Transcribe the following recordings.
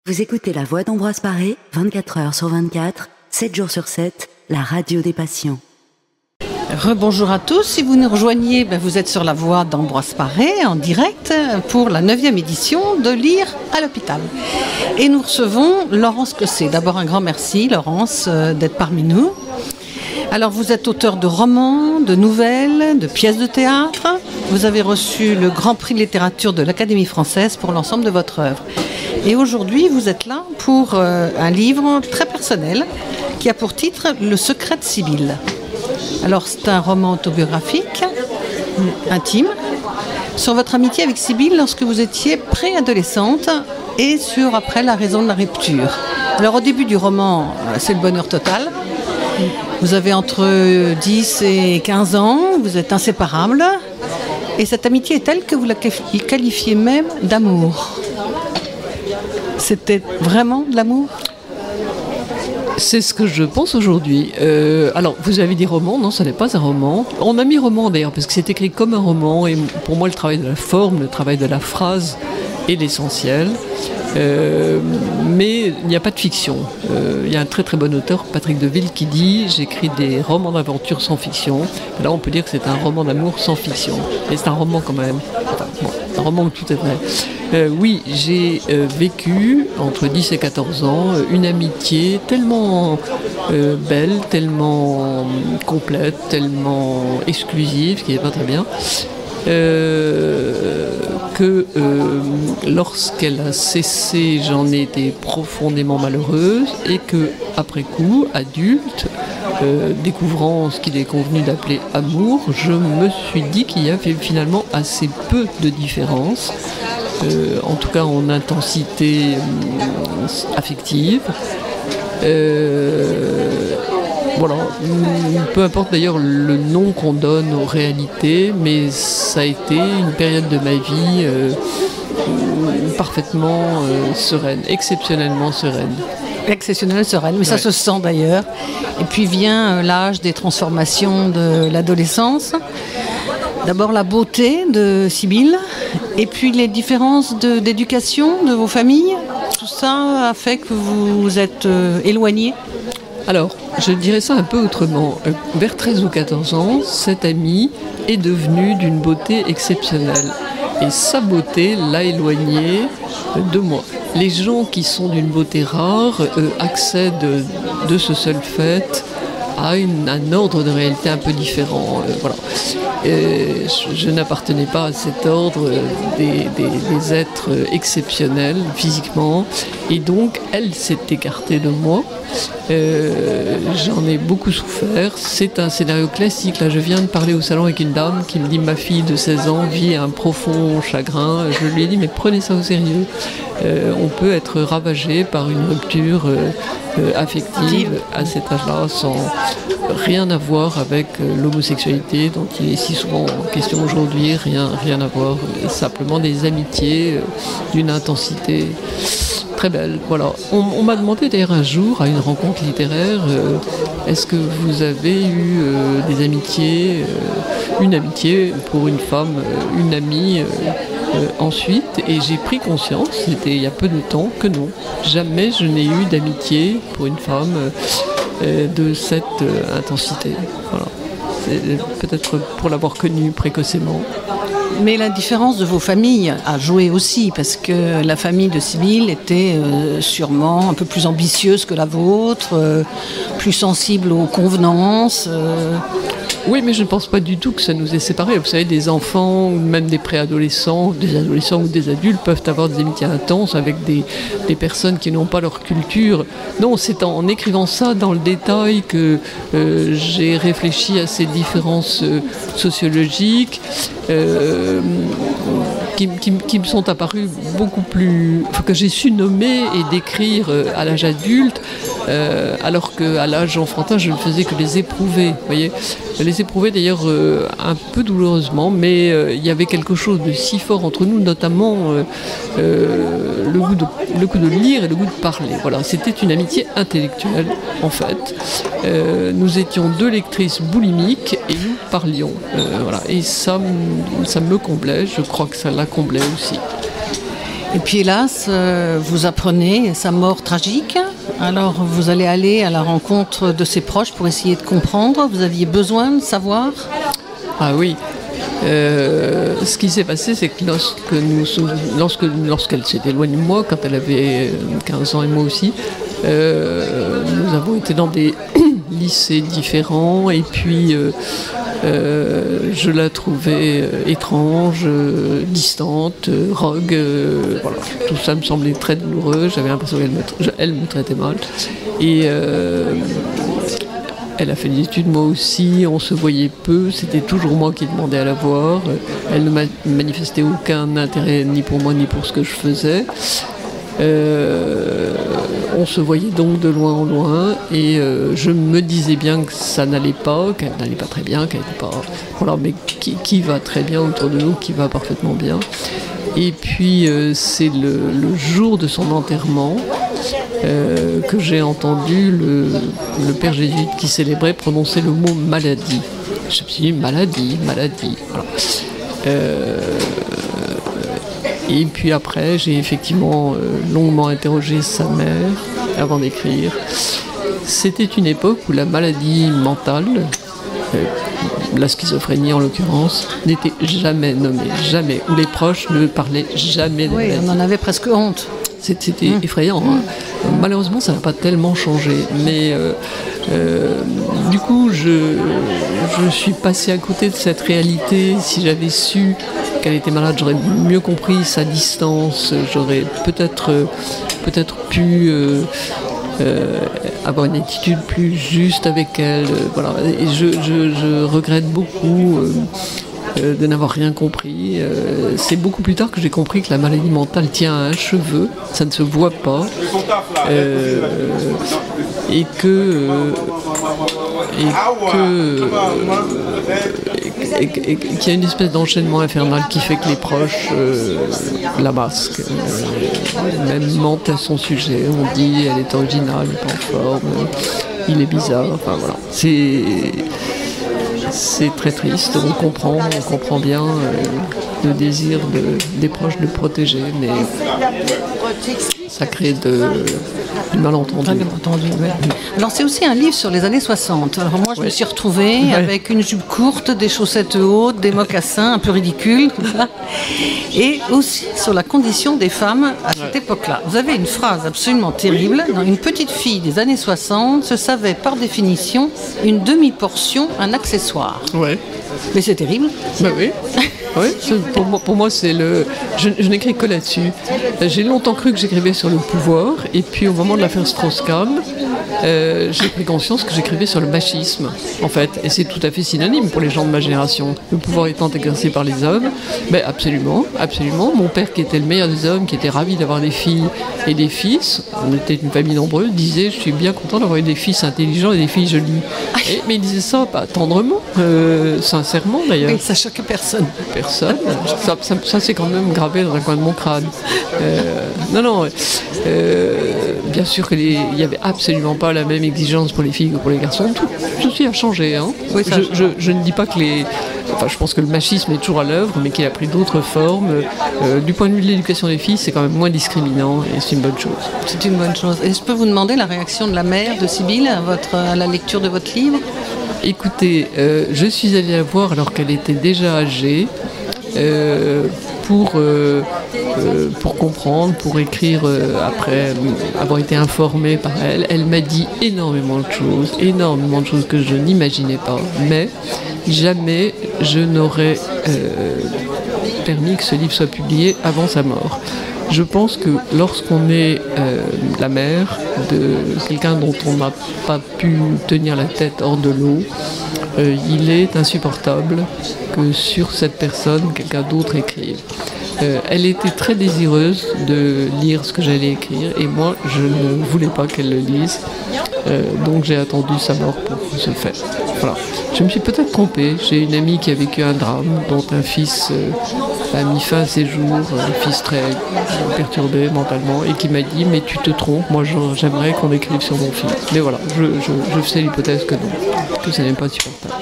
Vous écoutez La Voix d'Ambroise Paré, 24 heures sur 24, 7 jours sur 7, la radio des patients. Rebonjour à tous, si vous nous rejoignez, vous êtes sur La Voix d'Ambroise Paré en direct pour la 9e édition de Lire à l'hôpital. Et nous recevons Laurence Cossé. D'abord un grand merci Laurence d'être parmi nous. Alors vous êtes auteur de romans, de nouvelles, de pièces de théâtre. Vous avez reçu le Grand Prix de littérature de l'Académie française pour l'ensemble de votre œuvre. Et aujourd'hui vous êtes là pour un livre très personnel qui a pour titre Le secret de Sibylle. Alors c'est un roman autobiographique, intime, sur votre amitié avec Sibylle lorsque vous étiez préadolescente et sur après la raison de la rupture. Alors au début du roman, c'est le bonheur total. Vous avez entre 10 et 15 ans, vous êtes inséparables et cette amitié est telle que vous la qualifiez même d'amour. C'était vraiment de l'amour ? C'est ce que je pense aujourd'hui. Alors, vous avez dit roman, non, ce n'est pas un roman. On a mis roman d'ailleurs, parce que c'est écrit comme un roman, et pour moi, le travail de la forme, le travail de la phrase est l'essentiel. Mais il n'y a pas de fiction. Il y a un très très bon auteur, Patrick Deville, qui dit « J'écris des romans d'aventure sans fiction ». Là, on peut dire que c'est un roman d'amour sans fiction. Et c'est un roman quand même. Enfin, bon, un roman où tout est vrai. Oui, j'ai vécu, entre 10 et 14 ans, une amitié tellement belle, tellement complète, tellement exclusive, qui n'est pas très bien, que lorsqu'elle a cessé, j'en ai été profondément malheureuse et que, après coup, adulte, découvrant ce qu'il est convenu d'appeler amour, je me suis dit qu'il y avait finalement assez peu de différence, en tout cas en intensité affective. Voilà, peu importe d'ailleurs le nom qu'on donne aux réalités, mais ça a été une période de ma vie parfaitement sereine, exceptionnellement sereine. Exceptionnelle, sereine, mais ça se sent d'ailleurs. Et puis vient l'âge des transformations de l'adolescence. D'abord la beauté de Sibylle, et puis les différences d'éducation de vos familles. Tout ça a fait que vous vous êtes éloignés. Alors, je dirais ça un peu autrement. Vers 13 ou 14 ans, cette amie est devenue d'une beauté exceptionnelle. Et sa beauté l'a éloignée de moi. Les gens qui sont d'une beauté rare accèdent de ce seul fait à un ordre de réalité un peu différent. Voilà. Je n'appartenais pas à cet ordre des êtres exceptionnels physiquement, et donc elle s'est écartée de moi. J'en ai beaucoup souffert. C'est un scénario classique. Là, je viens de parler au salon avec une dame qui me dit: ma fille de 16 ans vit un profond chagrin. Je lui ai dit: mais prenez ça au sérieux. On peut être ravagé par une rupture affective à cet âge-là sans rien à voir avec l'homosexualité dont il est si souvent question aujourd'hui. Rien à voir. Simplement des amitiés d'une intensité très belle. Voilà. On m'a demandé d'ailleurs un jour à une rencontre littéraire, est-ce que vous avez eu des amitiés, une amitié pour une femme, une amie ensuite, et j'ai pris conscience, c'était il y a peu de temps, que non, jamais je n'ai eu d'amitié pour une femme de cette intensité. Voilà. C'est peut-être pour l'avoir connue précocement. Mais la différence de vos familles a joué aussi, parce que la famille de Sibylle était sûrement un peu plus ambitieuse que la vôtre, plus sensible aux convenances. Oui, mais je ne pense pas du tout que ça nous ait séparés. Vous savez, des enfants, ou même des préadolescents, des adolescents ou des adultes peuvent avoir des amitiés intenses avec des personnes qui n'ont pas leur culture. Non, c'est en écrivant ça dans le détail que j'ai réfléchi à ces différences sociologiques qui me sont apparues beaucoup plus... Enfin, que j'ai su nommer et décrire à l'âge adulte, alors qu'à l'âge enfantin, je ne faisais que les éprouver. Vous voyez, les éprouver d'ailleurs un peu douloureusement, mais il y avait quelque chose de si fort entre nous, notamment le goût de lire et le goût de parler. Voilà, c'était une amitié intellectuelle en fait. Nous étions deux lectrices boulimiques et nous parlions. Voilà, et ça me comblait. Je crois que ça la comblait aussi. Et puis hélas, vous apprenez sa mort tragique. Alors vous allez aller à la rencontre de ses proches pour essayer de comprendre. Vous aviez besoin de savoir. Ah oui. Ce qui s'est passé, c'est que lorsqu'elle s'est éloignée de moi, quand elle avait 15 ans et moi aussi, nous avons été dans des lycées différents et puis je la trouvais étrange, distante, rogue, voilà. Tout ça me semblait très douloureux, j'avais l'impression qu'elle me traitait mal. Et elle a fait des études, moi aussi, on se voyait peu, c'était toujours moi qui demandais à la voir. Elle ne manifestait aucun intérêt ni pour moi ni pour ce que je faisais. On se voyait donc de loin en loin et je me disais bien que ça n'allait pas, qu'elle n'allait pas très bien, qu'elle n'était pas... Voilà, mais qui va très bien autour de nous, qui va parfaitement bien. Et puis c'est le jour de son enterrement que j'ai entendu le père jésuite qui célébrait prononcer le mot maladie. Je me suis dit maladie, voilà. Et puis après, j'ai effectivement longuement interrogé sa mère avant d'écrire. C'était une époque où la maladie mentale, la schizophrénie en l'occurrence, n'était jamais nommée, jamais, où les proches ne parlaient jamais de Oui, on en avait presque honte. C'était effrayant. Hein. Malheureusement, ça n'a pas tellement changé. Mais du coup, je suis passée à côté de cette réalité. Si j'avais su qu'elle était malade, j'aurais mieux compris sa distance. J'aurais peut-être pu avoir une attitude plus juste avec elle. Voilà. Et je regrette beaucoup de n'avoir rien compris. C'est beaucoup plus tard que j'ai compris que la maladie mentale tient à un cheveu, ça ne se voit pas, et qu'il y a une espèce d'enchaînement infernal qui fait que les proches la masquent, même mentent à son sujet. On dit elle est originale, pas en forme, il est bizarre, enfin voilà. C'est très triste, on comprend bien le désir des proches de protéger, mais ça crée du malentendu. Ouais. Alors c'est aussi un livre sur les années 60. Alors moi je me suis retrouvée avec une jupe courte, des chaussettes hautes, des mocassins un peu ridicules, et aussi sur la condition des femmes à cette époque-là. Vous avez une phrase absolument terrible. Dans une petite fille des années 60 se savait par définition une demi-portion, un accessoire. Ouais. Mais c'est terrible. Bah oui. Oui, pour moi, c'est le. Je n'écris que là-dessus. J'ai longtemps cru que j'écrivais sur le pouvoir, et puis au moment de l'affaire Strauss-Kahn, j'ai pris conscience que j'écrivais sur le machisme, en fait. Et c'est tout à fait synonyme pour les gens de ma génération. Le pouvoir étant exercé par les hommes, ben absolument, absolument. Mon père, qui était le meilleur des hommes, qui était ravi d'avoir des filles et des fils, on était une famille nombreuse, disait: je suis bien content d'avoir eu des fils intelligents et des filles jolies. Mais il disait ça pas tendrement, sincèrement d'ailleurs. Oui, ça choque personne. Ça c'est quand même gravé dans un coin de mon crâne. Bien sûr qu'il n'y avait absolument pas la même exigence pour les filles que pour les garçons. Tout ceci a changé. Hein. Oui, je ne dis pas que je pense que le machisme est toujours à l'œuvre, mais qu'il a pris d'autres formes. Du point de vue de l'éducation des filles, c'est quand même moins discriminant et c'est une bonne chose. C'est une bonne chose. Et je peux vous demander la réaction de la mère de Sibylle à la lecture de votre livre ? Écoutez, je suis allée la voir alors qu'elle était déjà âgée, pour comprendre, pour écrire après avoir été informée par elle. Elle m'a dit énormément de choses que je n'imaginais pas, mais jamais je n'aurais permis que ce livre soit publié avant sa mort. Je pense que lorsqu'on est la mère de quelqu'un dont on n'a pas pu tenir la tête hors de l'eau, il est insupportable que sur cette personne, quelqu'un d'autre écrive. Elle était très désireuse de lire ce que j'allais écrire et moi, je ne voulais pas qu'elle le lise. Donc j'ai attendu sa mort pour ce faire. Voilà. Je me suis peut-être trompée. J'ai une amie qui a vécu un drame dont un fils a mis fin à ses jours, un fils très perturbé mentalement, et qui m'a dit: mais tu te trompes, moi j'aimerais qu'on écrive sur mon fils. Mais voilà, je fais l'hypothèse que non, que ça n'est pas supportable.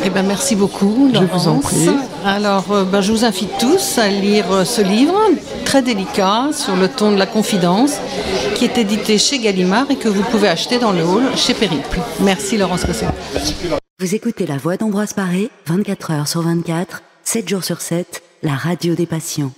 Eh ben, merci beaucoup, Laurence. Je vous en prie. Alors, je vous invite tous à lire ce livre, très délicat sur le ton de la confidence qui est édité chez Gallimard et que vous pouvez acheter dans le hall chez Périple. Merci Laurence Cosset. Vous écoutez La Voix d'Ambroise Paré, 24 heures sur 24, 7 jours sur 7, la radio des passions.